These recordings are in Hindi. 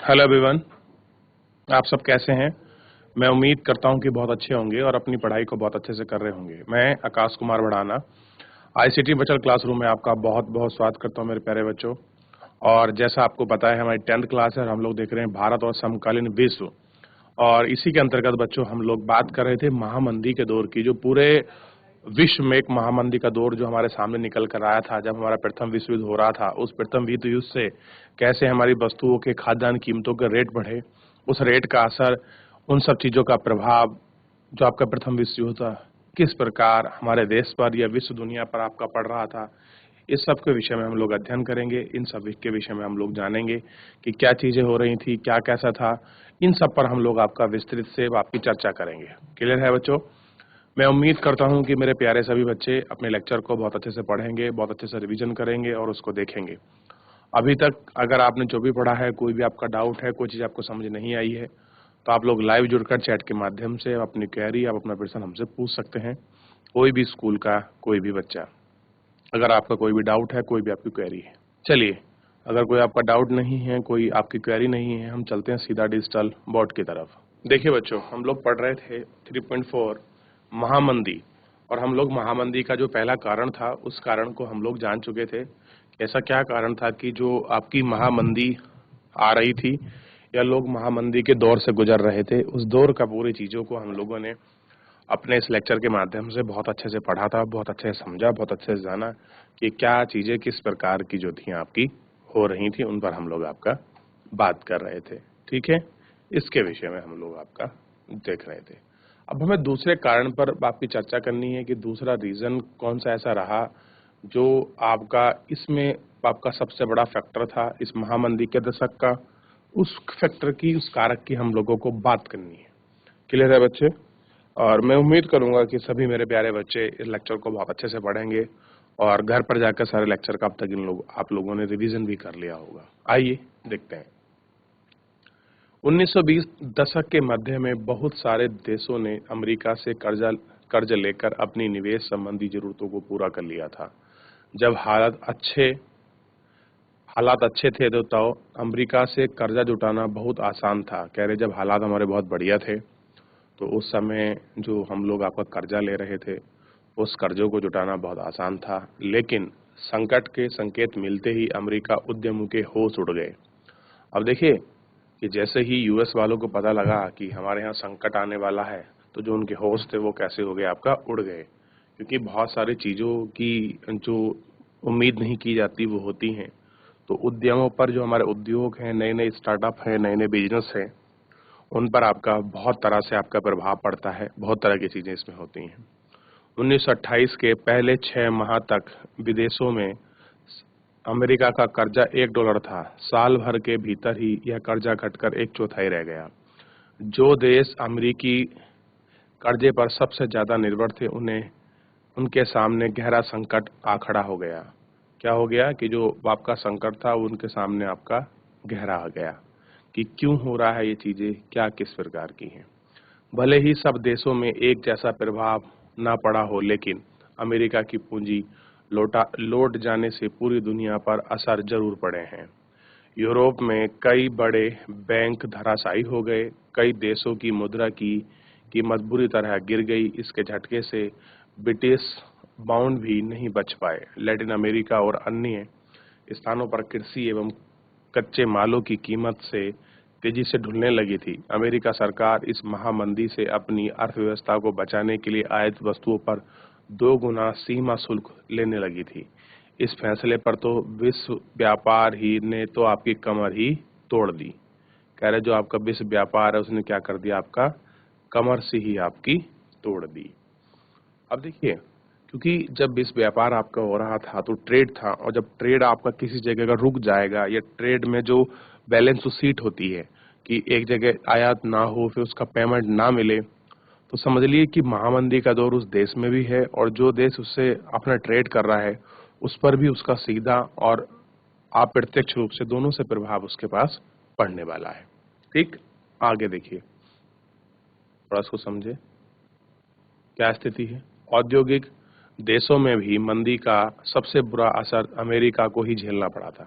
हेलो एवरीवन, आप सब कैसे हैं। मैं उम्मीद करता हूं कि बहुत अच्छे होंगे और अपनी पढ़ाई को बहुत अच्छे से कर रहे होंगे। मैं Akash Kumar Bhadana ICT virtual classroom में आपका बहुत बहुत स्वागत करता हूं मेरे प्यारे बच्चों। और जैसा आपको पता है हमारी 10th क्लास है और हम लोग देख रहे हैं भारत और समकालीन विश्व। और इसी के अंतर्गत बच्चों हम लोग बात कर रहे थे महामंदी के दौर की, जो पूरे विश्व में एक महामंदी का दौर जो हमारे सामने निकल कर आया था जब हमारा प्रथम विश्व युद्ध हो रहा था। उस प्रथम विश्व युद्ध से कैसे हमारी वस्तुओं के खाद्यान्न कीमतों के रेट बढ़े, उस रेट का असर, उन सब चीजों का प्रभाव जो आपका प्रथम विश्व युद्ध था किस प्रकार हमारे देश पर या विश्व दुनिया पर आपका पड़ रहा था, इस सब के विषय में हम लोग अध्ययन करेंगे। इन सब के विषय में हम लोग जानेंगे कि क्या चीजें हो रही थी, क्या कैसा था। इन सब पर हम लोग आपका विस्तृत से आपकी चर्चा करेंगे। क्लियर है बच्चों। मैं उम्मीद करता हूं कि मेरे प्यारे सभी बच्चे अपने लेक्चर को बहुत अच्छे से पढ़ेंगे, बहुत अच्छे से रिवीजन करेंगे और उसको देखेंगे। अभी तक अगर आपने जो भी पढ़ा है, कोई भी आपका डाउट है, कोई चीज आपको समझ नहीं आई है, तो आप लोग लाइव जुड़कर चैट के माध्यम से अपनी क्वेरी, आप अपना प्रश्न हमसे पूछ सकते हैं। कोई भी स्कूल का कोई भी बच्चा, अगर आपका कोई भी डाउट है, कोई भी आपकी क्वेरी है। चलिए, अगर कोई आपका डाउट नहीं है, कोई आपकी क्वेरी नहीं है, हम चलते हैं सीधा डिजिटल बोर्ड की तरफ। देखिए बच्चों, हम लोग पढ़ रहे थे 3.4 महामंदी, और हम लोग महामंदी का जो पहला कारण था उस कारण को हम लोग जान चुके थे। ऐसा क्या कारण था कि जो आपकी महामंदी आ रही थी या लोग महामंदी के दौर से गुजर रहे थे, उस दौर का पूरी चीजों को हम लोगों ने अपने इस लेक्चर के माध्यम से बहुत अच्छे से पढ़ा था, बहुत अच्छे से समझा, बहुत अच्छे से जाना कि क्या चीजें किस प्रकार की जो थी आपकी हो रही थी, उन पर हम लोग आपका बात कर रहे थे। ठीक है, इसके विषय में हम लोग आपका देख रहे थे। अब हमें दूसरे कारण पर आपकी चर्चा करनी है कि दूसरा रीजन कौन सा ऐसा रहा जो आपका इसमें आपका सबसे बड़ा फैक्टर था इस महामंदी के दशक का। उस फैक्टर की, उस कारक की हम लोगों को बात करनी है। क्लियर है बच्चे। और मैं उम्मीद करूंगा कि सभी मेरे प्यारे बच्चे इस लेक्चर को बहुत अच्छे से पढ़ेंगे और घर पर जाकर सारे लेक्चर का अब तक आप लोगों ने रिवीजन भी कर लिया होगा। आइए देखते हैं। 1920 दशक के मध्य में बहुत सारे देशों ने अमेरिका से कर्ज लेकर अपनी निवेश संबंधी जरूरतों को पूरा कर लिया था। जब हालात अच्छे थे तो अमेरिका से कर्जा जुटाना बहुत आसान था। कह रहे जब हालात हमारे बहुत बढ़िया थे तो उस समय जो हम लोग आपका कर्जा ले रहे थे, उस कर्जों को जुटाना बहुत आसान था। लेकिन संकट के संकेत मिलते ही अमेरिका उद्यमों के होश उड़ गए। अब देखिए कि जैसे ही यूएस वालों को पता लगा कि हमारे यहाँ संकट आने वाला है, तो जो उनके होश थे वो कैसे हो गए, आपका उड़ गए। क्योंकि बहुत सारी चीजों की जो उम्मीद नहीं की जाती वो होती हैं। तो उद्यमों पर जो हमारे उद्योग हैं, नए नए स्टार्टअप हैं, नए नए बिजनेस हैं, उन पर आपका बहुत तरह से आपका प्रभाव पड़ता है। बहुत तरह की चीजें इसमें होती हैं। 1928 के पहले 6 माह तक विदेशों में अमेरिका का कर्जा $1 था। साल भर के भीतर ही यह कर्जा घटकर 1/4 रह गया। जो देश अमेरिकी कर्जे पर सबसे ज्यादा निर्भर थे, उन्हें उनके सामने गहरा संकट आ खड़ा हो गया। क्या हो गया कि जो आपका संकट था वो उनके सामने आपका गहरा आ गया कि क्यों हो रहा है ये चीजें, क्या किस प्रकार की हैं। भले ही सब देशों में एक जैसा प्रभाव ना पड़ा हो, लेकिन अमेरिका की पूंजी लौट जाने से पूरी दुनिया पर असर जरूर पड़े हैं। यूरोप में कई बड़े बैंक धराशायी हो गए। कई देशों की मुद्रा की कीमत बुरी तरह गिर गई। इसके झटके से ब्रिटिश पाउंड भी नहीं बच पाए। लैटिन अमेरिका और अन्य स्थानों पर कृषि एवं कच्चे मालों की कीमत से तेजी से ढुलने लगी थी। अमेरिका सरकार इस महामंदी से अपनी अर्थव्यवस्था को बचाने के लिए आयात वस्तुओं पर 2 गुना सीमा शुल्क लेने लगी थी। इस फैसले पर तो विश्व व्यापार ही ने तो आपकी कमर ही तोड़ दी। कह रहे जो आपका विश्व व्यापार है उसने क्या कर दिया, आपका कमर से ही आपकी तोड़ दी। अब देखिए, क्योंकि जब विश्व व्यापार आपका हो रहा था तो ट्रेड था, और जब ट्रेड आपका किसी जगह का रुक जाएगा या ट्रेड में जो बैलेंस शीट होती है कि एक जगह आयात ना हो, फिर उसका पेमेंट ना मिले, तो समझ लिए कि महामंदी का दौर उस देश में भी है और जो देश उससे अपना ट्रेड कर रहा है उस पर भी उसका सीधा और अप्रत्यक्ष रूप से दोनों से प्रभाव उसके पास पड़ने वाला है। ठीक, आगे देखिए, थोड़ा इसको समझे क्या स्थिति है। औद्योगिक देशों में भी मंदी का सबसे बुरा असर अमेरिका को ही झेलना पड़ा था।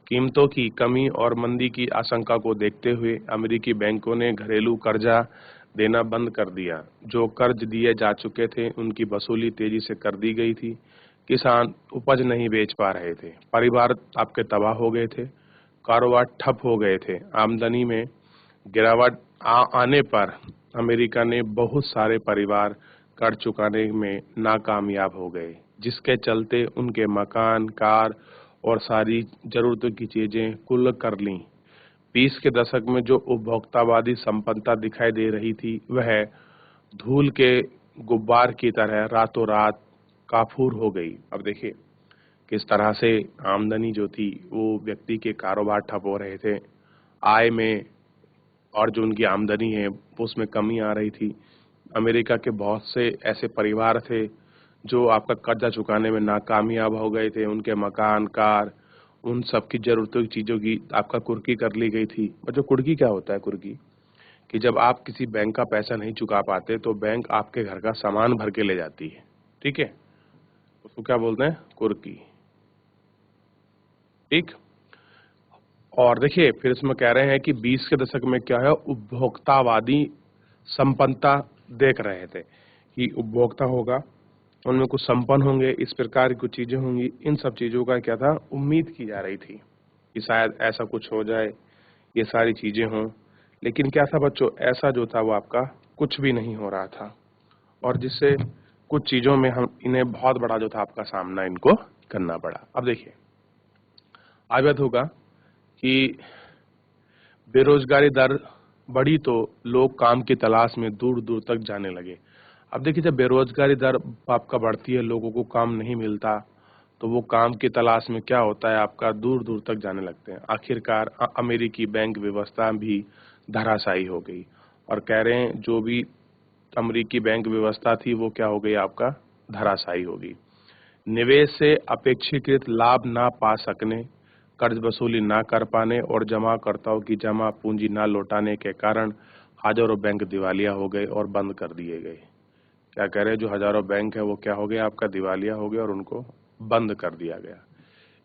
कीमतों की कमी और मंदी की आशंका को देखते हुए अमेरिकी बैंकों ने घरेलू कर्जा देना बंद कर दिया। जो कर्ज दिए जा चुके थे उनकी वसूली तेजी से कर दी गई थी। किसान उपज नहीं बेच पा रहे थे, परिवार आपके तबाह हो गए थे, कारोबार ठप हो गए थे। आमदनी में गिरावट आने पर अमेरिका ने बहुत सारे परिवार कर्ज चुकाने में नाकामयाब हो गए, जिसके चलते उनके मकान, कार और सारी जरूरतों की चीजें कुल कर लीं। 20 के दशक में जो उपभोक्तावादी संपन्नता दिखाई दे रही थी, वह धूल के गुब्बार की तरह रातों रात काफूर हो गई। अब देखिए किस तरह से आमदनी जो थी वो व्यक्ति के कारोबार ठप हो रहे थे, आय में और जो उनकी आमदनी है वो उसमें कमी आ रही थी। अमेरिका के बहुत से ऐसे परिवार थे जो आपका कर्जा चुकाने में नाकामयाब हो गए थे। उनके मकान, कार, उन सब की जरूरतों की चीजों की आपका कुर्की कर ली गई थी। और जो कुर्की क्या होता है, कुर्की कि जब आप किसी बैंक का पैसा नहीं चुका पाते तो बैंक आपके घर का सामान भर के ले जाती है, ठीक है, उसको क्या बोलते हैं, कुर्की। ठीक। और देखिए फिर इसमें कह रहे हैं कि 20 के दशक में क्या है, उपभोक्तावादी संपन्नता देख रहे थे कि उपभोक्ता होगा, उनमें कुछ संपन्न होंगे, इस प्रकार की कुछ चीजें होंगी। इन सब चीजों का क्या था, उम्मीद की जा रही थी कि शायद ऐसा कुछ हो जाए, ये सारी चीजें हों। लेकिन क्या था बच्चों, ऐसा जो था वो आपका कुछ भी नहीं हो रहा था, और जिससे कुछ चीजों में हम इन्हें बहुत बड़ा जो था आपका सामना इनको करना पड़ा। अब देखिए आयत होगा कि बेरोजगारी दर बढ़ी तो लोग काम की तलाश में दूर दूर तक जाने लगे। अब देखिए जब बेरोजगारी दर आपका बढ़ती है, लोगों को काम नहीं मिलता, तो वो काम की तलाश में क्या होता है, आपका दूर दूर तक जाने लगते हैं। आखिरकार अमेरिकी बैंक व्यवस्था भी धराशायी हो गई, और कह रहे हैं जो भी अमेरिकी बैंक व्यवस्था थी वो क्या हो गई, आपका धराशायी हो गई। निवेश से अपेक्षाकृत लाभ ना पा सकने, कर्ज वसूली ना कर पाने और जमाकर्ताओं की जमा पूंजी ना लौटाने के कारण हजारों बैंक दिवालिया हो गए और बंद कर दिए गए। क्या कह रहे हैं, जो हजारों बैंक है वो क्या हो गए, आपका दिवालिया हो गए और उनको बंद कर दिया गया।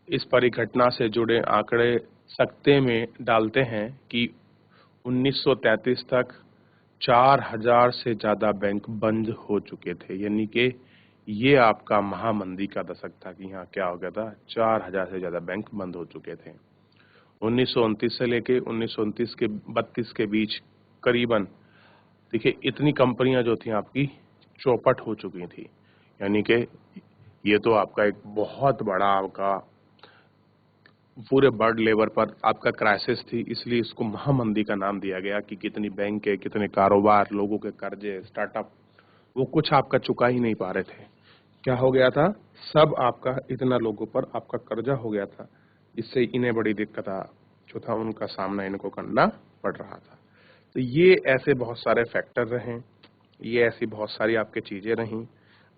इस परिघटना से जुड़े आंकड़े सकते में डालते हैं कि 1933 तक 4000 से ज्यादा बैंक बंद हो चुके थे। यानी कि ये आपका महामंदी का दशक था कि यहाँ क्या हो गया था, 4000 से ज्यादा बैंक बंद हो चुके थे। 1929 से लेके 1929 के 32 के बीच करीबन देखिए इतनी कंपनियां जो थी आपकी चौपट हो चुकी थी। यानी कि ये तो आपका एक बहुत बड़ा आपका पूरे वर्ल्ड लेवल पर आपका क्राइसिस थी, इसलिए इसको महामंदी का नाम दिया गया कि कितनी बैंक है, कितने कारोबार, लोगों के कर्जे, स्टार्टअप, वो कुछ आपका चुका ही नहीं पा रहे थे। क्या हो गया था, सब आपका इतना लोगों पर आपका कर्जा हो गया था, इससे इन्हें बड़ी दिक्कत जो था उनका सामना इनको करना पड़ रहा था। तो ये ऐसे बहुत सारे फैक्टर रहे, ये ऐसी बहुत सारी आपके चीजें रहीं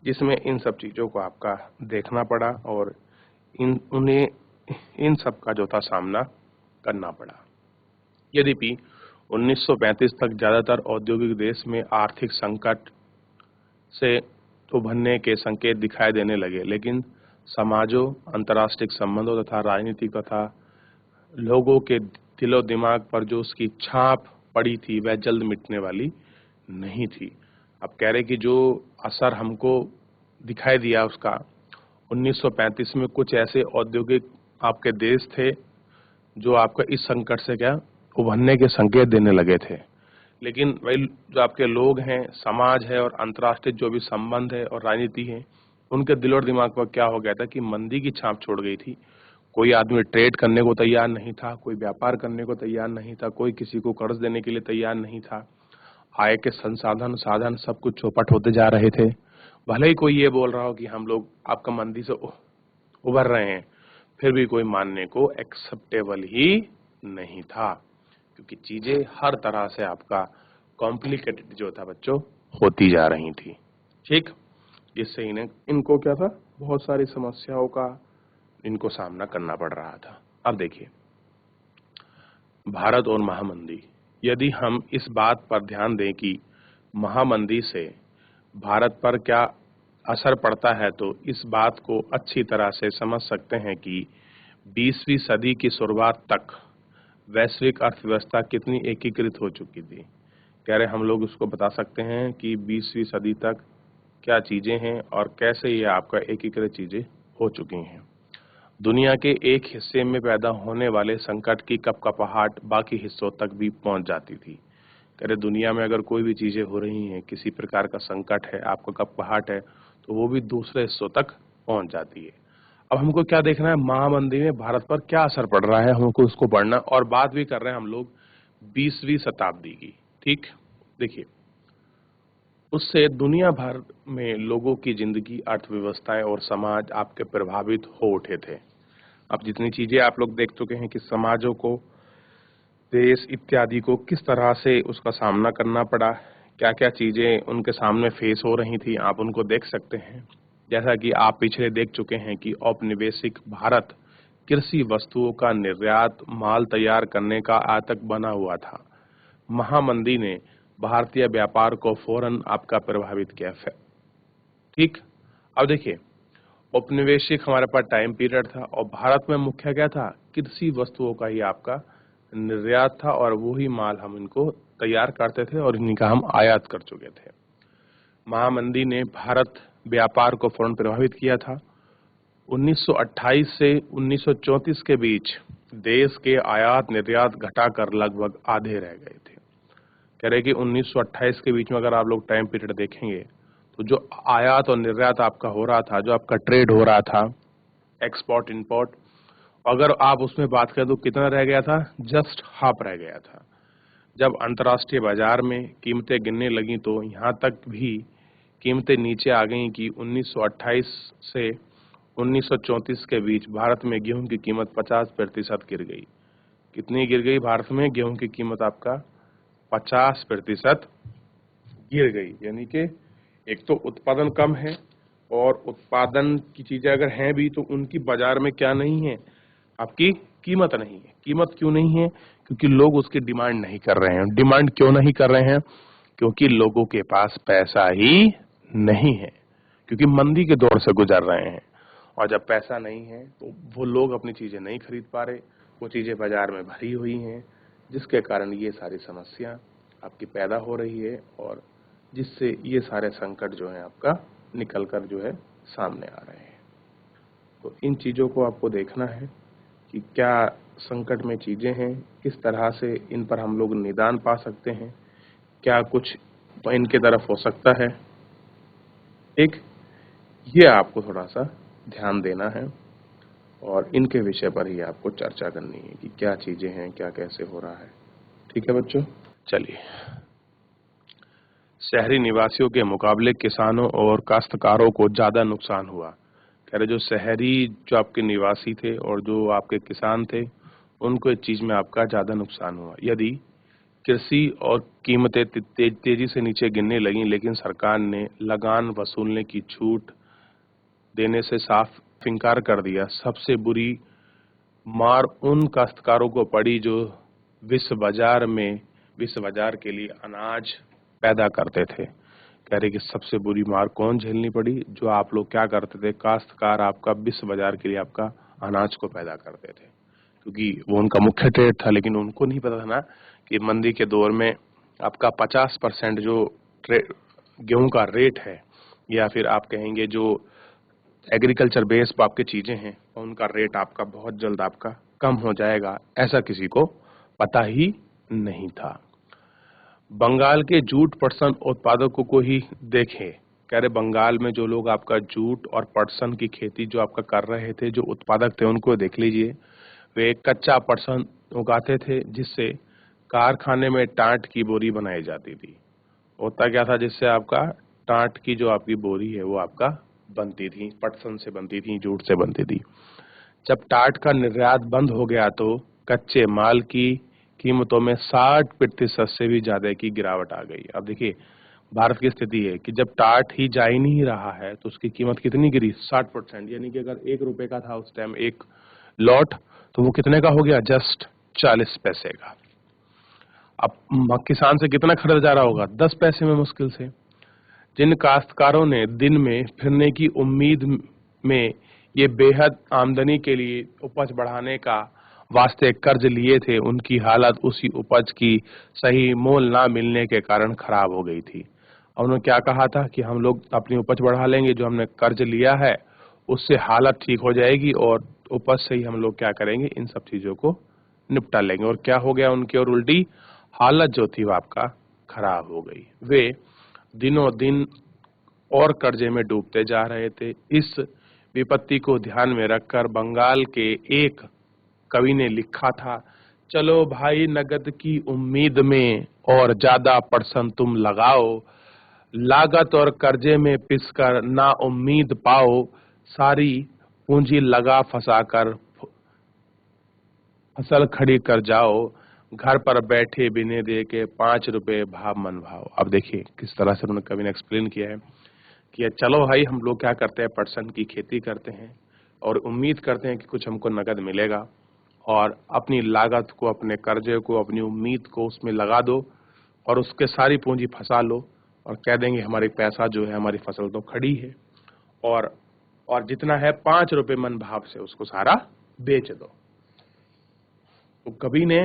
जिसमें इन सब चीजों को आपका देखना पड़ा और उन्हें इन सब का जो था सामना करना पड़ा। यद्यपि 1935 तक ज्यादातर औद्योगिक देश में आर्थिक संकट से उभरने के संकेत दिखाई देने लगे, लेकिन समाजों, अंतर्राष्ट्रीय संबंधों तथा राजनीति तथा लोगों के दिलो दिमाग पर जो उसकी छाप पड़ी थी वह जल्द मिटने वाली नहीं थी। अब कह रहे कि जो असर हमको दिखाई दिया उसका 1935 में कुछ ऐसे औद्योगिक आपके देश थे जो आपका इस संकट से क्या उभरने के संकेत देने लगे थे, लेकिन वही जो आपके लोग हैं, समाज है और अंतर्राष्ट्रीय जो भी संबंध है और राजनीति है, उनके दिल और दिमाग पर क्या हो गया था कि मंदी की छाप छोड़ गई थी। कोई आदमी ट्रेड करने को तैयार नहीं था, कोई व्यापार करने को तैयार नहीं था, कोई किसी को कर्ज देने के लिए तैयार नहीं था। आय के संसाधन साधन सब कुछ चौपट होते जा रहे थे। भले ही कोई ये बोल रहा हो कि हम लोग आपका मंदी से उभर रहे हैं, फिर भी कोई मानने को एक्सेप्टेबल ही नहीं था, क्योंकि चीजें हर तरह से आपका कॉम्प्लिकेटेड जो था बच्चों होती जा रही थी। ठीक, जिससे इनको क्या था, बहुत सारी समस्याओं का इनको सामना करना पड़ रहा था। अब देखिए भारत और महामंदी, यदि हम इस बात पर ध्यान दें कि महामंदी से भारत पर क्या असर पड़ता है, तो इस बात को अच्छी तरह से समझ सकते हैं कि 20वीं सदी की शुरुआत तक वैश्विक अर्थव्यवस्था कितनी एकीकृत हो चुकी थी? कह रहे हम लोग उसको बता सकते हैं कि 20वीं सदी तक क्या चीजें हैं और कैसे ये आपका एकीकृत चीजें हो चुकी हैं। दुनिया के एक हिस्से में पैदा होने वाले संकट की कपकपाहट बाकी हिस्सों तक भी पहुंच जाती थी। कह रहे दुनिया में अगर कोई भी चीजें हो रही हैं, किसी प्रकार का संकट है, आपका कपकपाहट है, तो वो भी दूसरे हिस्सों तक पहुंच जाती है। अब हमको क्या देखना है, महामंदी में भारत पर क्या असर पड़ रहा है, हमको उसको पढ़ना और बात भी कर रहे हैं हम लोग 20वीं शताब्दी की। ठीक, देखिए उससे दुनिया भर में लोगों की जिंदगी, अर्थव्यवस्थाएं और समाज आपके प्रभावित हो उठे थे। अब जितनी चीजें आप लोग देख चुके हैं कि समाजों को, देश इत्यादि को किस तरह से उसका सामना करना पड़ा, क्या क्या चीजें उनके सामने फेस हो रही थी, आप उनको देख सकते हैं। जैसा कि आप पिछले देख चुके हैं कि औपनिवेशिक भारत कृषि वस्तुओं का निर्यात, माल तैयार करने का आतंक बना हुआ था। महामंदी ने भारतीय व्यापार को फौरन आपका प्रभावित किया। ठीक, अब देखिए औपनिवेशिक हमारे पास टाइम पीरियड था और भारत में मुख्य क्या था, कृषि वस्तुओं का ही आपका निर्यात था और वही माल हम इनको तैयार करते थे और इन्हीं का हम आयात कर चुके थे। महामंदी ने भारत व्यापार को फौरन प्रभावित किया था। 1928 से 1934 के बीच देश के आयात निर्यात घटाकर लगभग आधे रह गए थे। कह रहे कि 1928 के बीच में अगर आप लोग टाइम पीरियड देखेंगे तो जो आयात और निर्यात आपका हो रहा था, जो आपका ट्रेड हो रहा था, एक्सपोर्ट इंपोर्ट, अगर आप उसमें बात करें तो कितना रह गया था, जस्ट हाफ रह गया था। जब अंतर्राष्ट्रीय बाजार में कीमतें गिरने लगी तो यहाँ तक भी कीमतें नीचे आ गई कि 1928 से 1934 के बीच भारत में गेहूं की कीमत 50% गिर गई। कितनी गिर गई भारत में गेहूं की कीमत, आपका 50% गिर गई। यानी कि एक तो उत्पादन कम है और उत्पादन की चीजें अगर हैं भी तो उनकी बाजार में क्या नहीं है, आपकी कीमत नहीं है। कीमत क्यों नहीं है, क्योंकि लोग उसकी डिमांड नहीं कर रहे हैं। डिमांड क्यों नहीं कर रहे हैं, क्योंकि लोगों के पास पैसा ही नहीं है, क्योंकि मंदी के दौर से गुजर रहे हैं और जब पैसा नहीं है तो वो लोग अपनी चीजें नहीं खरीद पा रहे, वो चीजें बाजार में भरी हुई हैं, जिसके कारण ये सारी समस्या आपकी पैदा हो रही है और जिससे ये सारे संकट जो है आपका निकल कर जो है सामने आ रहे हैं। तो इन चीजों को आपको देखना है कि क्या संकट में चीजें हैं, किस तरह से इन पर हम लोग निदान पा सकते हैं, क्या कुछ इनके तरफ हो सकता है। एक ये आपको थोड़ा सा ध्यान देना है और इनके विषय पर ही आपको चर्चा करनी है कि क्या चीजें हैं, क्या कैसे हो रहा है। ठीक है बच्चों, चलिए। शहरी निवासियों के मुकाबले किसानों और काश्तकारों को ज्यादा नुकसान हुआ। कह रहे जो शहरी जो आपके निवासी थे और जो आपके किसान थे उनको इस चीज में आपका ज्यादा नुकसान हुआ। यदि कृषि और कीमतें तेजी से नीचे गिरने लगी, लेकिन सरकार ने लगान वसूलने की छूट देने से साफ इनकार कर दिया। सबसे बुरी मार उन काश्तकारों को पड़ी जो विश्व बाजार के लिए अनाज पैदा करते थे। कह रहे कि सबसे बुरी मार कौन झेलनी पड़ी, जो आप लोग क्या करते थे, काश्तकार आपका विश्व बाजार के लिए आपका अनाज को पैदा करते थे, क्योंकि वो उनका मुख्य ट्रेड था। लेकिन उनको नहीं पता था ना कि मंदी के दौर में आपका 50% जो गेहूं का रेट है, या फिर आप कहेंगे जो एग्रीकल्चर बेस पर आपके चीजें हैं उनका रेट आपका बहुत जल्द आपका कम हो जाएगा, ऐसा किसी को पता ही नहीं था। बंगाल के जूट पटसन उत्पादकों को ही देखें। कह रहे बंगाल में जो लोग आपका जूट और पटसन की खेती जो आपका कर रहे थे, जो उत्पादक थे, उनको देख लीजिए। वे कच्चा पटसन उगाते थे जिससे कारखाने में टाट की बोरी बनाई जाती थी। होता क्या था, जिससे आपका टाट की जो आपकी बोरी है वो आपका बनती थी, पटसन से बनती थी, जूट से बनती थी। जब टाट का निर्यात बंद हो गया तो कच्चे माल की कीमतों में 60% से भी ज्यादा की गिरावट आ गई। अब देखिए भारत की स्थिति है कि जब टाट ही जा ही नहीं रहा है तो उसकी कीमत कितनी गिरी, 60%। यानी कि अगर 1 रुपए का था उस टाइम एक लॉट, तो वो कितने का हो गया, जस्ट 40 पैसे का। अब किसान से कितना खरीदा जा रहा होगा, 10 पैसे में मुश्किल से। जिन काश्तकारों ने दिन में फिरने की उम्मीद में ये बेहद आमदनी के लिए उपज बढ़ाने का वास्ते कर्ज लिए थे, उनकी हालत उसी उपज की सही मोल ना मिलने के कारण खराब हो गई थी। और उन्होंने क्या कहा था कि हम लोग अपनी उपज बढ़ा लेंगे, जो हमने कर्ज लिया है उससे हालत ठीक हो जाएगी और उपज से ही हम लोग क्या करेंगे, इन सब चीजों को निपटा लेंगे। और क्या हो गया उनकी, और उल्टी हालत जो थी वो आपका खराब हो गई। वे दिनों दिन और कर्जे में डूबते जा रहे थे। इस विपत्ति को ध्यान में रखकर बंगाल के एक कवि ने लिखा था, चलो भाई नगद की उम्मीद में और ज्यादा परसेंट तुम लगाओ, लागत और कर्जे में पिसकर ना उम्मीद पाओ, सारी पूंजी लगा फंसाकर फसल खड़ी कर जाओ, घर पर बैठे बिने दे के 5 रुपए भाव मन भाव। अब देखिए किस तरह से उन्होंने कवि ने एक्सप्लेन किया है कि चलो भाई हम लोग क्या करते हैं, परसेंट की खेती करते हैं और उम्मीद करते हैं कि कुछ हमको नगद मिलेगा, और अपनी लागत को, अपने कर्जे को, अपनी उम्मीद को उसमें लगा दो और उसके सारी पूंजी फंसा लो और कह देंगे हमारी पैसा जो है, हमारी फसल तो खड़ी है, और जितना है 5 रुपए मन भाव से उसको सारा बेच दो। तो कवि ने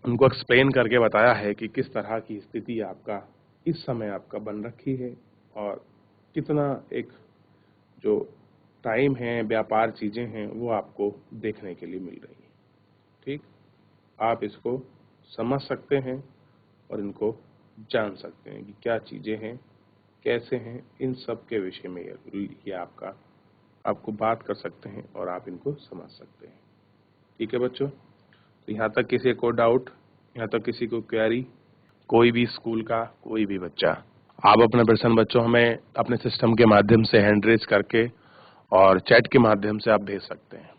उनको एक्सप्लेन करके बताया है कि किस तरह की स्थिति आपका इस समय आपका बन रखी है और कितना एक जो टाइम है, व्यापार चीजें हैं, वो आपको देखने के लिए मिल रही है। ठीक, आप इसको समझ सकते हैं और इनको जान सकते हैं कि क्या चीजें हैं, कैसे हैं, इन सब के विषय में ये आपको बात कर सकते हैं और आप इनको समझ सकते हैं। ठीक है बच्चों, तो यहाँ तक किसी को डाउट, यहाँ तक किसी को क्वेरी, कोई भी स्कूल का कोई भी बच्चा, आप अपना प्रश्न बच्चों हमें अपने सिस्टम के माध्यम से हैंड रेज करके और चैट के माध्यम से आप भेज सकते हैं।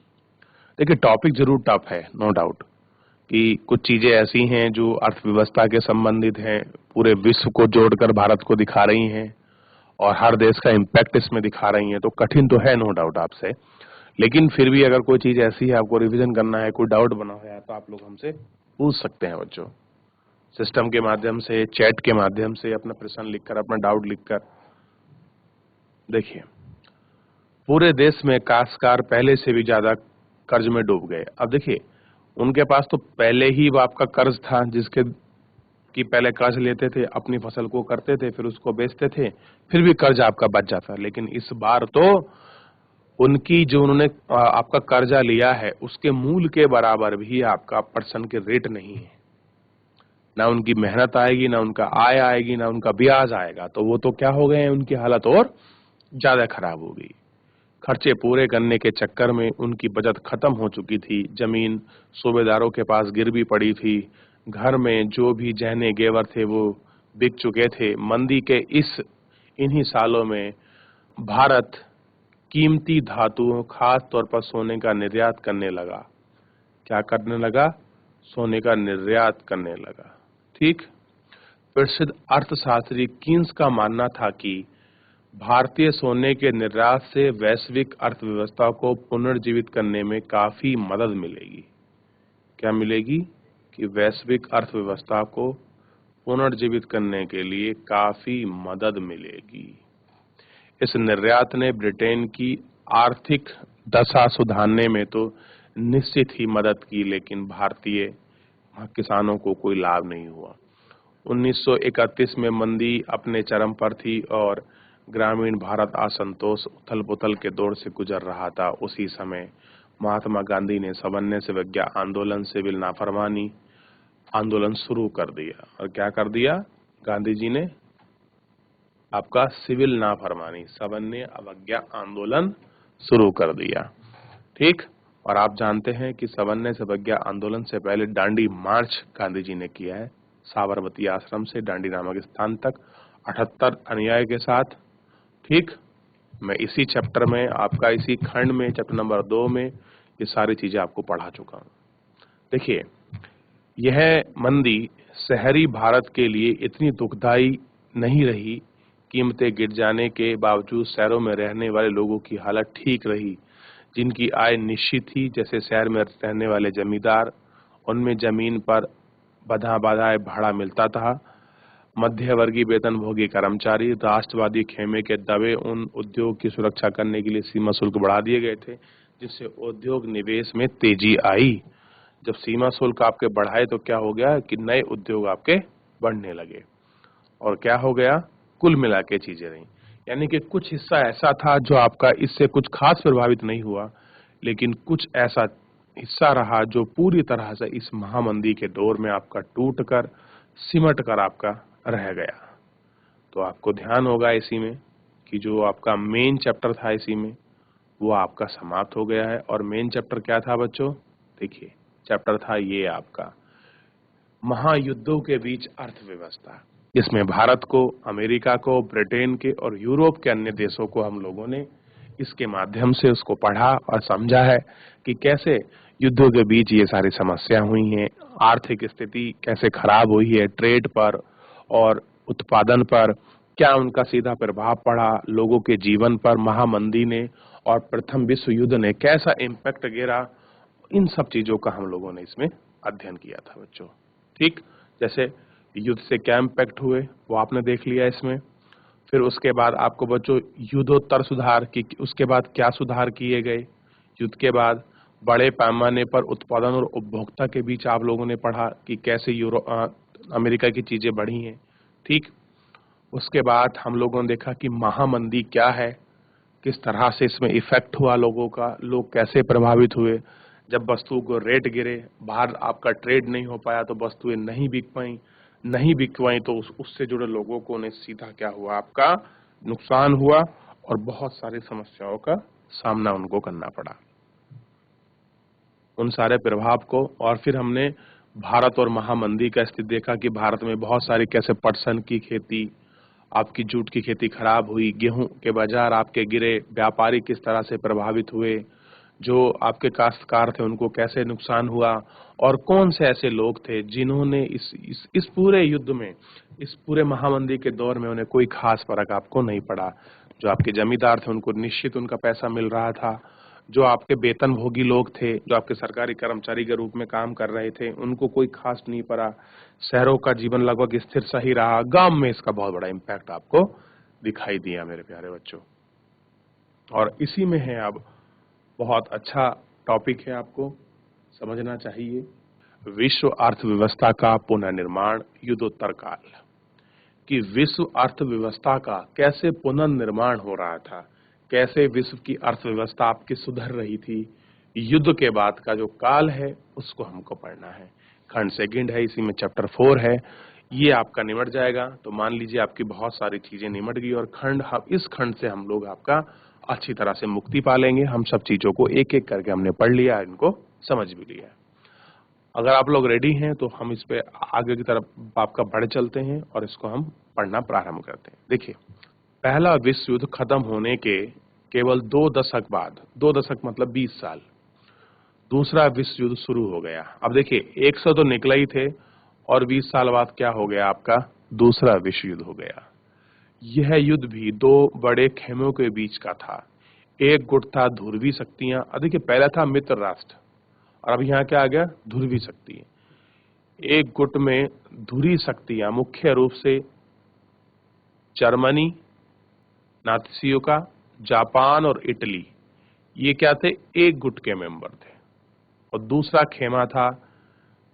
देखिए टॉपिक जरूर टफ है, नो डाउट, कि कुछ चीजें ऐसी हैं जो अर्थव्यवस्था के संबंधित हैं, पूरे विश्व को जोड़कर भारत को दिखा रही हैं और हर देश का इम्पैक्ट इसमें दिखा रही हैं, तो कठिन तो है नो डाउट आपसे। लेकिन फिर भी अगर कोई चीज ऐसी है आपको रिवीजन करना है, कोई डाउट बना हुआ है, तो आप लोग हमसे पूछ सकते हैं बच्चों, सिस्टम के माध्यम से, चैट के माध्यम से अपना प्रश्न लिखकर, अपना डाउट लिखकर। देखिए पूरे देश में काश्तकार पहले से भी ज्यादा कर्ज में डूब गए। अब देखिए उनके पास तो पहले ही वो आपका कर्ज था, जिसके कि पहले कर्ज लेते थे, अपनी फसल को करते थे, फिर उसको बेचते थे, फिर भी कर्ज आपका बच जाता। लेकिन इस बार तो उनकी जो उन्होंने आपका कर्जा लिया है उसके मूल के बराबर भी आपका परसेंट के रेट नहीं है। ना उनकी मेहनत आएगी, ना उनका आय आएगी, ना उनका ब्याज आएगा, तो वो तो क्या हो गए हैं, उनकी हालत और ज्यादा खराब हो गई। खर्चे पूरे करने के चक्कर में उनकी बचत खत्म हो चुकी थी, जमीन सूबेदारों के पास गिरवी पड़ी थी, घर में जो भी गहने जेवर थे वो बिक चुके थे। मंदी के इन्हीं सालों में भारत कीमती धातुओं, खास तौर पर सोने का निर्यात करने लगा। क्या करने लगा? सोने का निर्यात करने लगा। ठीक, प्रसिद्ध अर्थशास्त्री कीन्स का मानना था कि भारतीय सोने के निर्यात से वैश्विक अर्थव्यवस्था को पुनर्जीवित करने में काफी मदद मिलेगी। क्या मिलेगी? कि वैश्विक अर्थव्यवस्था को पुनर्जीवित करने के लिए काफी मदद मिलेगी। इस निर्यात ने ब्रिटेन की आर्थिक दशा सुधारने में तो निश्चित ही मदद की, लेकिन भारतीय किसानों को कोई लाभ नहीं हुआ। 1931 में मंदी अपने चरम पर थी और ग्रामीण भारत असंतोष, उथल-पुथल के दौर से गुजर रहा था। उसी समय महात्मा गांधी ने सवर्ण सेवज्ञा आंदोलन, सिविल नाफरमानी आंदोलन शुरू कर दिया। और क्या कर दिया गांधी जी ने? आपका सिविल नाफरमानी, सवर्ण अवज्ञा आंदोलन शुरू कर दिया। ठीक, और आप जानते हैं कि सवर्ण सेवज्ञा आंदोलन से पहले दांडी मार्च गांधी जी ने किया है, साबरमती आश्रम से दांडी नामक स्थान तक 78 अनुयायी के साथ। ठीक, मैं इसी चैप्टर में आपका इसी खंड में चैप्टर नंबर 2 में ये सारी चीजें आपको पढ़ा चुका हूं। देखिए यह मंदी शहरी भारत के लिए इतनी दुखदाई नहीं रही। कीमतें गिर जाने के बावजूद शहरों में रहने वाले लोगों की हालत ठीक रही। जिनकी आय निश्चित थी, जैसे शहर में रहने वाले जमींदार, उनमें जमीन पर बंधा भाड़ा मिलता था। मध्यवर्गीय वेतनभोगी कर्मचारी राष्ट्रवादी खेमे के दबे उन उद्योग की सुरक्षा करने के लिए सीमा शुल्क बढ़ा दिए गए थे, जिससे उद्योग निवेश में तेजी आई। जब सीमा शुल्क आपके बढ़ाए तो क्या हो गया कि नए उद्योग आपके बढ़ने लगे। और क्या हो गया, कुल मिला के चीजें रही। यानी कि कुछ हिस्सा ऐसा था जो आपका इससे कुछ खास प्रभावित नहीं हुआ, लेकिन कुछ ऐसा हिस्सा रहा जो पूरी तरह से इस महामंदी के दौर में आपका टूट कर सिमट कर आपका रह गया। तो आपको ध्यान होगा इसी में कि जो आपका मेन चैप्टर था इसी में वो आपका समाप्त हो गया है। और मेन चैप्टर क्या था बच्चों, देखिए चैप्टर था ये आपका महायुद्धों के बीच अर्थव्यवस्था। इसमें भारत को, अमेरिका को, ब्रिटेन के और यूरोप के अन्य देशों को हम लोगों ने इसके माध्यम से उसको पढ़ा और समझा है कि कैसे युद्धों के बीच ये सारी समस्या हुई हैं, आर्थिक स्थिति कैसे खराब हुई है, ट्रेड पर और उत्पादन पर क्या उनका सीधा प्रभाव पड़ा, लोगों के जीवन पर महामंदी ने और प्रथम विश्व युद्ध ने कैसा इम्पैक्ट गिरा। इन सब चीजों का हम लोगों ने इसमें अध्ययन किया था बच्चों। ठीक, जैसे युद्ध से क्या इम्पैक्ट हुए वो आपने देख लिया इसमें। फिर उसके बाद आपको बच्चों युद्धोत्तर सुधार की, उसके बाद क्या सुधार किए गए युद्ध के बाद, बड़े पैमाने पर उत्पादन और उपभोक्ता के बीच आप लोगों ने पढ़ा कि कैसे अमेरिका की चीजें बढ़ी हैं। ठीक, उसके बाद हम लोगों ने देखा कि महामंदी क्या है, किस तरह से इसमें इफेक्ट हुआ लोगों का, लोग कैसे प्रभावित हुए। जब वस्तुओं को रेट गिरे, बाहर आपका ट्रेड नहीं हो पाया तो वस्तुएं नहीं बिक पाई तो उससे जुड़े लोगों को ने सीधा क्या हुआ, आपका नुकसान हुआ और बहुत सारी समस्याओं का सामना उनको करना पड़ा। उन सारे प्रभाव को, और फिर हमने भारत और महामंदी का स्थिति देखा कि भारत में बहुत सारी कैसे पटसन की खेती, आपकी जूट की खेती खराब हुई, गेहूं के बाजार आपके गिरे, व्यापारी किस तरह से प्रभावित हुए, जो आपके काश्तकार थे उनको कैसे नुकसान हुआ, और कौन से ऐसे लोग थे जिन्होंने इस पूरे युद्ध में, इस पूरे महामंदी के दौर में उन्हें कोई खास फर्क आपको नहीं पड़ा। जो आपके जमींदार थे उनको निश्चित उनका पैसा मिल रहा था, जो आपके वेतनभोगी लोग थे, जो आपके सरकारी कर्मचारी के रूप में काम कर रहे थे, उनको कोई खास नहीं पड़ा। शहरों का जीवन लगभग स्थिर सही रहा, गांव में इसका बहुत बड़ा इम्पैक्ट आपको दिखाई दिया मेरे प्यारे बच्चों। और इसी में है, अब बहुत अच्छा टॉपिक है, आपको समझना चाहिए, विश्व अर्थव्यवस्था का पुनर्निर्माण युद्धोत्तर काल। कि विश्व अर्थव्यवस्था का कैसे पुनर्निर्माण हो रहा था, कैसे विश्व की अर्थव्यवस्था आपकी सुधर रही थी, युद्ध के बाद का जो काल है उसको हमको पढ़ना है। खंड सेकंड है, इसी में चैप्टर 4 है, ये आपका निमट जाएगा। तो मान लीजिए आपकी बहुत सारी चीजें निमट गई और इस खंड से हम लोग आपका अच्छी तरह से मुक्ति पा लेंगे। हम सब चीजों को एक एक करके हमने पढ़ लिया, इनको समझ भी लिया। अगर आप लोग रेडी हैं तो हम इस पे आगे की तरफ आपका बढ़ चलते हैं और इसको हम पढ़ना प्रारंभ करते हैं। देखिए, पहला विश्व युद्ध खत्म होने के केवल 2 दशक बाद, 2 दशक मतलब 20 साल, दूसरा विश्व युद्ध शुरू हो गया। अब देखिए, 100 तो निकला ही थे और 20 साल बाद क्या हो गया, आपका दूसरा विश्व युद्ध हो गया। यह युद्ध भी 2 बड़े खेमों के बीच का था। एक गुट था ध्रुवीय शक्तियां, देखिए पहला था मित्र राष्ट्र और अब यहाँ क्या आ गया, ध्रुवीय शक्ति। एक गुट में ध्रुवीय शक्तियां मुख्य रूप से जर्मनी, नात्सियों का, जापान और इटली, ये क्या थे, एक गुट के मेंबर थे। और दूसरा खेमा था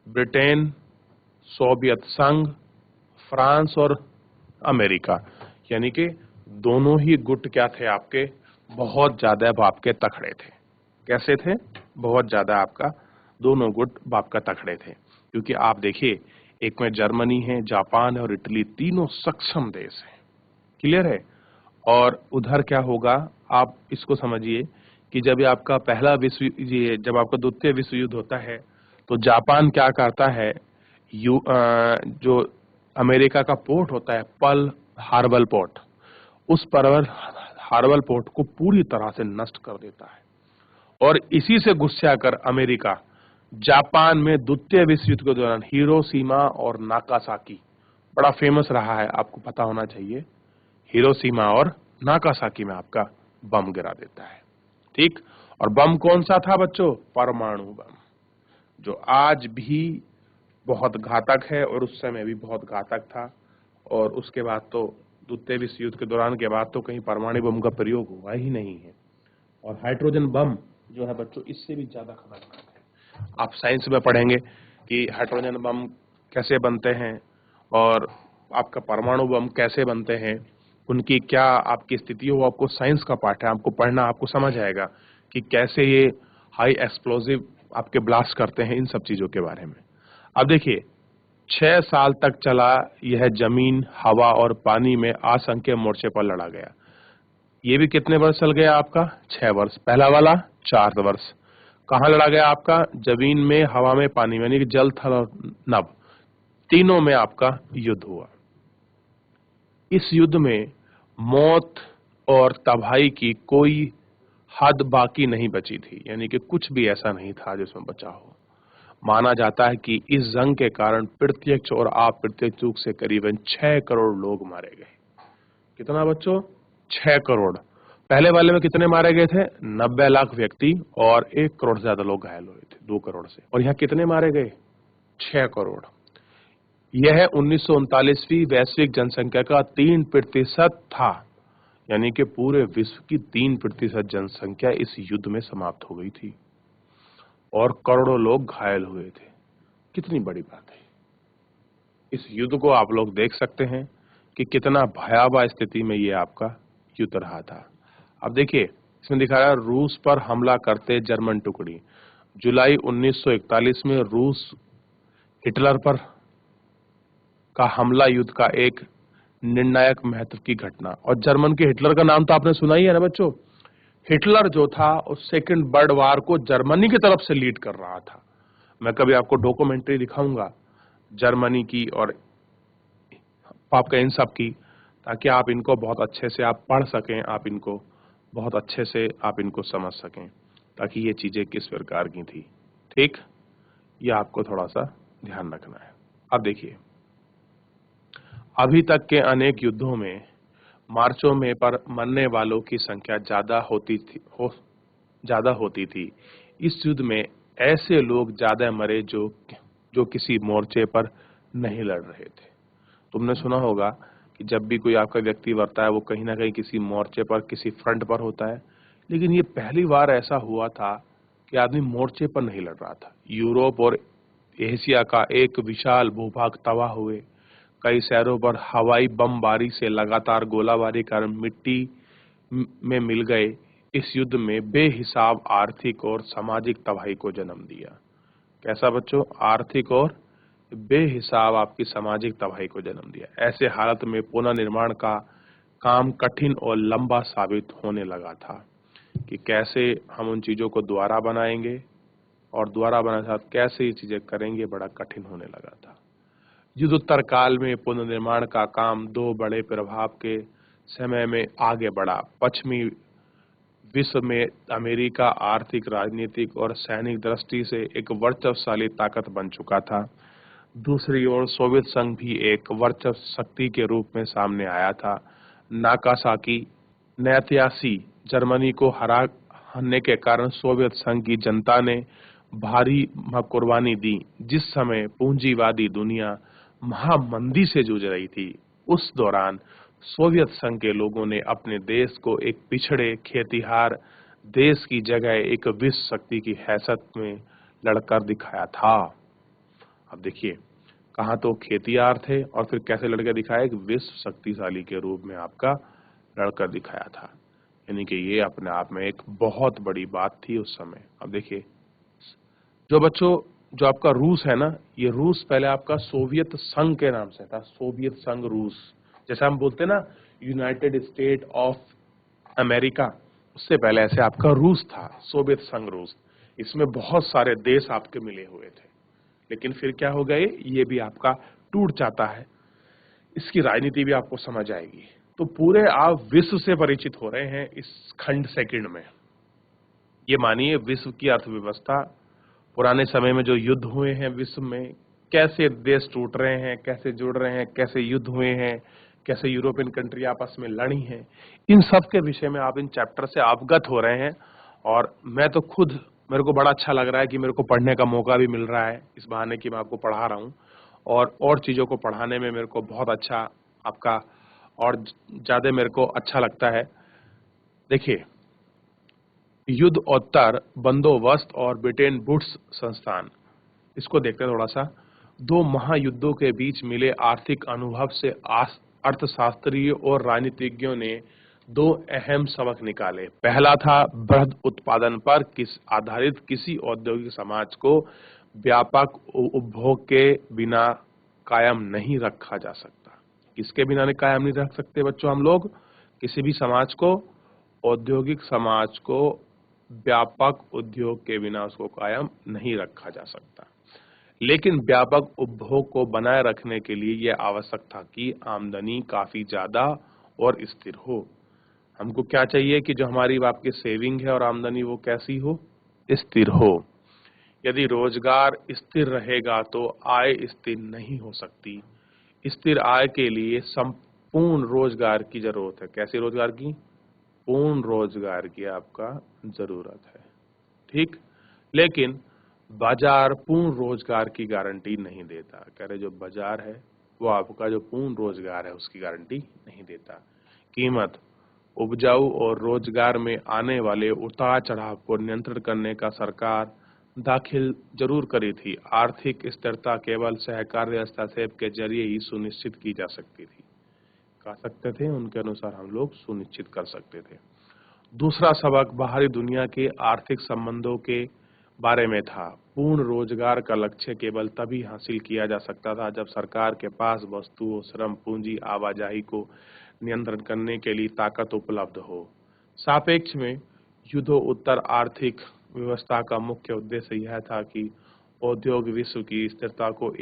ब्रिटेन, सोवियत संघ, फ्रांस और अमेरिका, यानी कि दोनों ही गुट क्या थे आपके, बहुत ज्यादा बाप के तखड़े थे। कैसे थे, बहुत ज्यादा आपका दोनों गुट बाप का तखड़े थे। क्योंकि आप देखिए, एक में जर्मनी है, जापान है और इटली, तीनों सक्षम देश हैं। क्लियर है। और उधर क्या होगा, आप इसको समझिए कि जब आपका पहला विश्व, ये जब आपका द्वितीय विश्व युद्ध होता है तो जापान क्या करता है, जो अमेरिका का पोर्ट होता है पर्ल हार्बर पोर्ट, उस पर्ल हार्बर पोर्ट को पूरी तरह से नष्ट कर देता है। और इसी से गुस्सा कर अमेरिका जापान में द्वितीय विश्व युद्ध के दौरान हिरोशिमा और नागासाकी, बड़ा फेमस रहा है, आपको पता होना चाहिए, हिरोशिमा और नागासाकी में आपका बम गिरा देता है। ठीक, और बम कौन सा था बच्चों, परमाणु बम, जो आज भी बहुत घातक है और उस समय भी बहुत घातक था। और उसके बाद तो द्वितीय विश्व युद्ध के दौरान के बाद तो कहीं परमाणु बम का प्रयोग हुआ ही नहीं है। और हाइड्रोजन बम जो है बच्चों इससे भी ज्यादा खतरनाक है। आप साइंस में पढ़ेंगे कि हाइड्रोजन बम कैसे बनते हैं और आपका परमाणु बम कैसे बनते हैं, उनकी क्या आपकी स्थिति हो, आपको साइंस का पाठ है, आपको पढ़ना, आपको समझ आएगा कि कैसे ये हाई एक्सप्लोसिव आपके ब्लास्ट करते हैं, इन सब चीजों के बारे में। अब देखिए 6 साल तक चला यह जमीन, हवा और पानी में असंख्य मोर्चे पर लड़ा गया। ये भी कितने वर्ष चल गया आपका? 6 वर्ष। पहला वाला 4 वर्ष। कहाँ लड़ा गया आपका? जमीन में, हवा में, पानी में, यानी कि जल, थल और नभ, तीनों में आपका युद्ध हुआ। इस युद्ध में मौत और तबाही की कोई हद बाकी नहीं बची थी, यानी कि कुछ भी ऐसा नहीं था जिसमें बचा हो। माना जाता है कि इस जंग के कारण प्रत्यक्ष और अप्रत्यक्ष रूप से करीबन 6 करोड़ लोग मारे गए। कितना बच्चों? 6 करोड़। पहले वाले में कितने मारे गए थे? 90 लाख व्यक्ति और 1 करोड़ से ज्यादा लोग घायल हुए थे, 2 करोड़ से। और यहाँ कितने मारे गए? 6 करोड़। यह 1939वीं वैश्विक जनसंख्या का 3% था, यानी कि पूरे विश्व की 3% जनसंख्या इस युद्ध में समाप्त हो गई थी और करोड़ों लोग घायल हुए थे। कितनी बड़ी बात है। इस युद्ध को आप लोग देख सकते हैं कि कितना भयावह स्थिति में ये आपका युद्ध रहा था। अब देखिए इसमें दिखा रहा है रूस पर हमला करते जर्मन टुकड़ी। जुलाई 1941 में रूस हिटलर पर का हमला युद्ध का एक निर्णायक महत्व की घटना। और जर्मन के हिटलर का नाम तो आपने सुना ही है ना बच्चों। हिटलर जो था उस सेकंड वर्ल्ड वार को जर्मनी की तरफ से लीड कर रहा था। मैं कभी आपको डॉक्यूमेंट्री दिखाऊंगा जर्मनी की और आपका इन सब की, ताकि आप इनको बहुत अच्छे से आप पढ़ सकें, आप इनको बहुत अच्छे से आप इनको समझ सकें, ताकि ये चीजें किस प्रकार की थी। ठीक, ये आपको थोड़ा सा ध्यान रखना है। अब देखिए अभी तक के अनेक युद्धों में मार्चों में पर मरने वालों की संख्या ज्यादा होती थी। इस युद्ध में ऐसे लोग ज्यादा मरे जो किसी मोर्चे पर नहीं लड़ रहे थे। तुमने सुना होगा कि जब भी कोई आपका व्यक्ति मरता है वो कहीं ना कहीं किसी मोर्चे पर, किसी फ्रंट पर होता है, लेकिन ये पहली बार ऐसा हुआ था कि आदमी मोर्चे पर नहीं लड़ रहा था। यूरोप और एशिया का एक विशाल भूभाग तबाह हुए। कई शहरों पर हवाई बमबारी से लगातार गोलाबारी कारण मिट्टी में मिल गए। इस युद्ध में बेहिसाब आर्थिक और सामाजिक तबाही को जन्म दिया। कैसा बच्चों? आर्थिक और बेहिसाब आपकी सामाजिक तबाही को जन्म दिया। ऐसे हालत में पुनर्निर्माण का काम कठिन और लंबा साबित होने लगा था कि कैसे हम उन चीजों को दोबारा बनाएंगे और दोबारा बनाने के साथ कैसे ये चीजें करेंगे, बड़ा कठिन होने लगा था। युद्धोत्तर काल में पुनर्निर्माण का काम 2 बड़े प्रभाव के समय में आगे बढ़ा। पश्चिमी विश्व में अमेरिका आर्थिक, राजनीतिक और सैनिक दृष्टि से एक वर्चस्वशाली ताकत बन चुका था। दूसरी ओर सोवियत संघ भी एक वर्चस्व शक्ति के रूप में सामने आया था। नागासाकी नैत्यासी जर्मनी को हराने के कारण सोवियत संघ की जनता ने भारी कुर्बानी दी। जिस समय पूंजीवादी दुनिया महामंदी से जूझ रही थी, उस दौरान सोवियत संघ के लोगों ने अपने देश को एक पिछड़े खेतिहार देश की जगह एक विश्व शक्ति की हैसियत में लड़कर दिखाया था। अब देखिए कहाँ तो खेतिहार थे और फिर कैसे लड़कर दिखाया, एक विश्व शक्तिशाली के रूप में आपका लड़कर दिखाया था। यानी कि ये अपने आप में एक बहुत बड़ी बात थी उस समय। अब देखिए जो बच्चों जो आपका रूस है ना, ये रूस पहले आपका सोवियत संघ के नाम से था। सोवियत संघ रूस, जैसे हम बोलते हैं ना यूनाइटेड स्टेट ऑफ अमेरिका, उससे पहले ऐसे आपका रूस था, सोवियत संघ रूस। इसमें बहुत सारे देश आपके मिले हुए थे, लेकिन फिर क्या हो गए, ये भी आपका टूट जाता है। इसकी राजनीति भी आपको समझ आएगी। तो पूरे आप विश्व से परिचित हो रहे हैं इस खंड सेकंड में। ये मानिए विश्व की अर्थव्यवस्था, पुराने समय में जो युद्ध हुए हैं विश्व में, कैसे देश टूट रहे हैं, कैसे जुड़ रहे हैं, कैसे युद्ध हुए हैं, कैसे यूरोपियन कंट्री आपस में लड़ी हैं, इन सब के विषय में आप इन चैप्टर से अवगत हो रहे हैं। और मैं तो खुद, मेरे को बड़ा अच्छा लग रहा है कि मेरे को पढ़ने का मौका भी मिल रहा है इस बहाने कि मैं आपको पढ़ा रहा हूँ, और चीजों को पढ़ाने में मेरे को बहुत अच्छा आपका और ज़्यादा मेरे को अच्छा लगता है। देखिए, युद्धोत्तर बंदोबस्त और ब्रिटेन वुड्स संस्थान, इसको देखते हैं थोड़ा सा। दो महायुद्धों के बीच मिले आर्थिक अनुभव से अर्थशास्त्रियों और राजनीतिज्ञों ने दो अहम सबक निकाले। पहला था, बृहद उत्पादन पर आधारित किसी औद्योगिक समाज को व्यापक उपभोग के बिना कायम नहीं रखा जा सकता। किसके बिना नहीं कायम नहीं रख सकते बच्चों हम लोग? किसी भी समाज को, औद्योगिक समाज को व्यापक उद्योग के बिना उसको कायम नहीं रखा जा सकता। लेकिन व्यापक उपभोग को बनाए रखने के लिए यह आवश्यक था कि आमदनी काफी ज्यादा और स्थिर हो। हमको क्या चाहिए कि जो हमारी आपकी सेविंग है और आमदनी वो कैसी हो? स्थिर हो। यदि रोजगार स्थिर रहेगा तो आय स्थिर नहीं हो सकती। स्थिर आय के लिए संपूर्ण रोजगार की जरूरत है। कैसे रोजगार की? पूर्ण रोजगार की आपका जरूरत है। ठीक, लेकिन बाजार पूर्ण रोजगार की गारंटी नहीं देता। कह रहे जो बाजार है वो आपका जो पूर्ण रोजगार है उसकी गारंटी नहीं देता। कीमत, उपजाऊ और रोजगार में आने वाले उतार चढ़ाव को नियंत्रण करने का सरकार दाखिल जरूर करी थी। आर्थिक स्थिरता केवल सहकारी हस्तक्षेप के जरिए ही सुनिश्चित की जा सकती थी। कर सकते थे, उनके अनुसार हम लोग सुनिश्चित कर सकते थे। दूसरा सबक बाहरी दुनिया के आर्थिक संबंधों के बारे में था। पूर्ण रोजगार का लक्ष्य केवल तभी हासिल किया जा सकता था जब सरकार के पास वस्तुओं, श्रम, पूंजी, आवाजाही को नियंत्रण करने के लिए ताकत उपलब्ध हो। सापेक्ष में युद्धोत्तर आर्थिक व्यवस्था का मुख्य उद्देश्य यह था कि औद्योगिक विश्व की स्थिरता को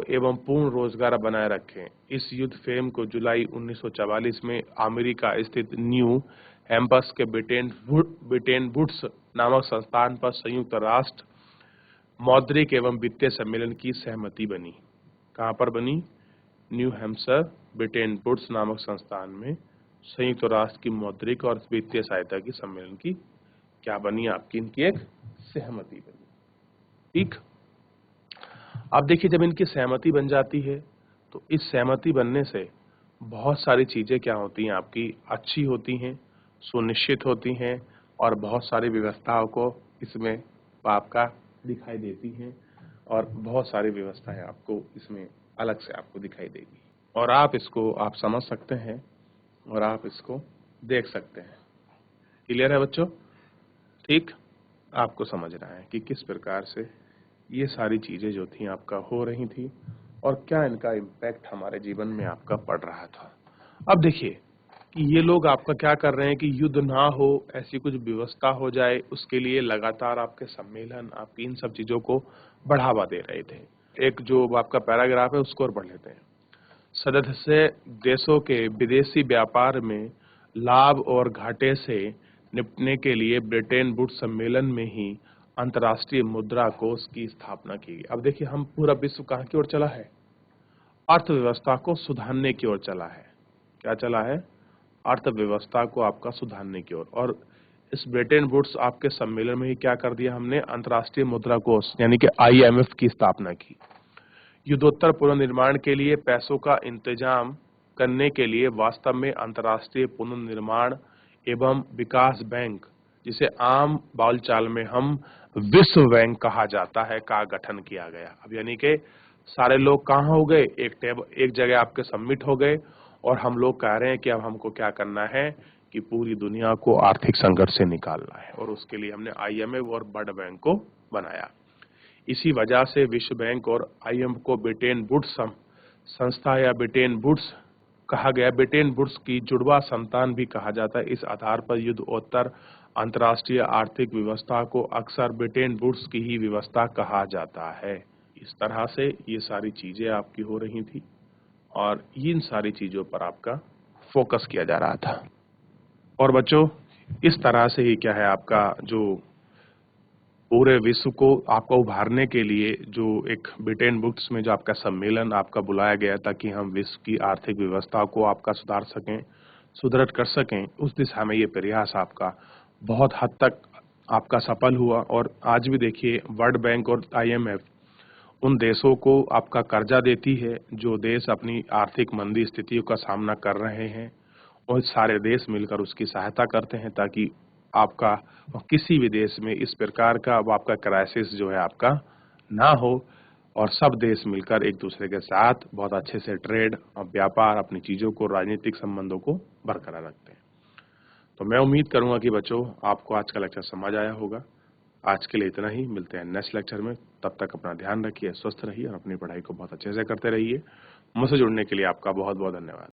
एवं पूर्ण रोजगार बनाए रखें। इस युद्ध फ्रेम को जुलाई 1944 में अमेरिका स्थित न्यू हैम्पस के ब्रिटेन वुड्स नामक संस्थान पर संयुक्त राष्ट्र मौद्रिक एवं वित्तीय सम्मेलन की सहमति बनी। कहाँ पर बनी? न्यू हैम्पशर ब्रिटेन वुड्स नामक संस्थान में संयुक्त राष्ट्र की मौद्रिक और वित्तीय सहायता की सम्मेलन की क्या बनी? आपकी इनकी एक सहमति बनी। ठीक, अब देखिए, जब इनकी सहमति बन जाती है तो इस सहमति बनने से बहुत सारी चीजें क्या होती हैं आपकी अच्छी होती हैं, सुनिश्चित होती हैं और बहुत सारी व्यवस्थाओं को इसमें आपका दिखाई देती हैं और बहुत सारी व्यवस्थाएं आपको इसमें अलग से आपको दिखाई देगी और आप इसको आप समझ सकते हैं और आप इसको देख सकते हैं। क्लियर है बच्चों? ठीक, आपको समझना है कि किस प्रकार से ये सारी चीजें जो थी आपका हो रही थी और क्या इनका इम्पैक्ट हमारे जीवन में आपका पड़ रहा था। अब देखिए कि ये लोग आपका क्या कर रहे हैं कि युद्ध ना हो, ऐसी कुछ व्यवस्था हो जाए, उसके लिए लगातार आपके सम्मेलन, आपकी इन सब चीजों को बढ़ावा दे रहे थे। एक जो आपका पैराग्राफ है उसको और पढ़ लेते हैं। सदस्य देशों के विदेशी व्यापार में लाभ और घाटे से निपटने के लिए ब्रिटेन वुड्स सम्मेलन में ही अंतर्राष्ट्रीय मुद्रा कोष की स्थापना की गई। अब देखिए, हम पूरा विश्व कहाँ की ओर चला है? अर्थव्यवस्था को सुधारने की ओर चला है। क्या चला है? अर्थव्यवस्था को आपका सुधारने की ओर। और इस ब्रिटेन वुड्स आपके सम्मेलन में ही क्या कर दिया हमने? अंतर्राष्ट्रीय मुद्रा कोष यानी कि IMF की स्थापना की। युद्धोत्तर पुनर्निर्माण के लिए पैसों का इंतजाम करने के लिए वास्तव में अंतर्राष्ट्रीय पुनर्निर्माण एवं विकास बैंक, जिसे आम बोलचाल में हम विश्व बैंक कहा जाता है, का गठन किया गया। अब यानी कि सारे लोग कहाँ हो गए? एक जगह आपके सबमिट हो गए और हम लोग कह रहे हैं कि अब हमको क्या करना है कि पूरी दुनिया को आर्थिक संकट से निकालना है और उसके लिए हमने IMF और वर्ल्ड बैंक को बनाया। इसी वजह से विश्व बैंक और IMF को ब्रिटेन वुड्स संस्था या ब्रिटेन वुड्स कहा गया। ब्रिटेन वुड्स की जुड़वा संतान भी कहा जाता है। इस आधार पर युद्धोत्तर अंतर्राष्ट्रीय आर्थिक व्यवस्था को अक्सर ब्रिटेन वुड्स की ही व्यवस्था कहा जाता है। इस तरह से ये सारी चीजें आपकी हो रही थी और इन सारी चीजों पर आपका फोकस किया जा रहा था। और बच्चों, इस तरह से ही क्या है आपका जो पूरे विश्व को आपको उभारने के लिए जो एक ब्रिटेन वुड्स में जो आपका सम्मेलन आपका बुलाया गया था कि हम विश्व की आर्थिक व्यवस्था को आपका सुधार सकें, सुदृढ़ कर सकें, उस दिशा में ये प्रयास आपका बहुत हद तक आपका सफल हुआ। और आज भी देखिए वर्ल्ड बैंक और IMF उन देशों को आपका कर्जा देती है, जो देश अपनी आर्थिक मंदी स्थितियों का सामना कर रहे हैं, और सारे देश मिलकर उसकी सहायता करते हैं ताकि आपका किसी भी देश में इस प्रकार का अब आपका क्राइसिस जो है आपका ना हो, और सब देश मिलकर एक दूसरे के साथ बहुत अच्छे से ट्रेड और व्यापार, अपनी चीजों को, राजनीतिक संबंधों को बरकरार रखते हैं। तो मैं उम्मीद करूंगा कि बच्चों आपको आज का लेक्चर समझ आया होगा। आज के लिए इतना ही, मिलते हैं नेक्स्ट लेक्चर में। तब तक अपना ध्यान रखिए, स्वस्थ रहिए और अपनी पढ़ाई को बहुत अच्छे से करते रहिए। मुझसे जुड़ने के लिए आपका बहुत बहुत धन्यवाद।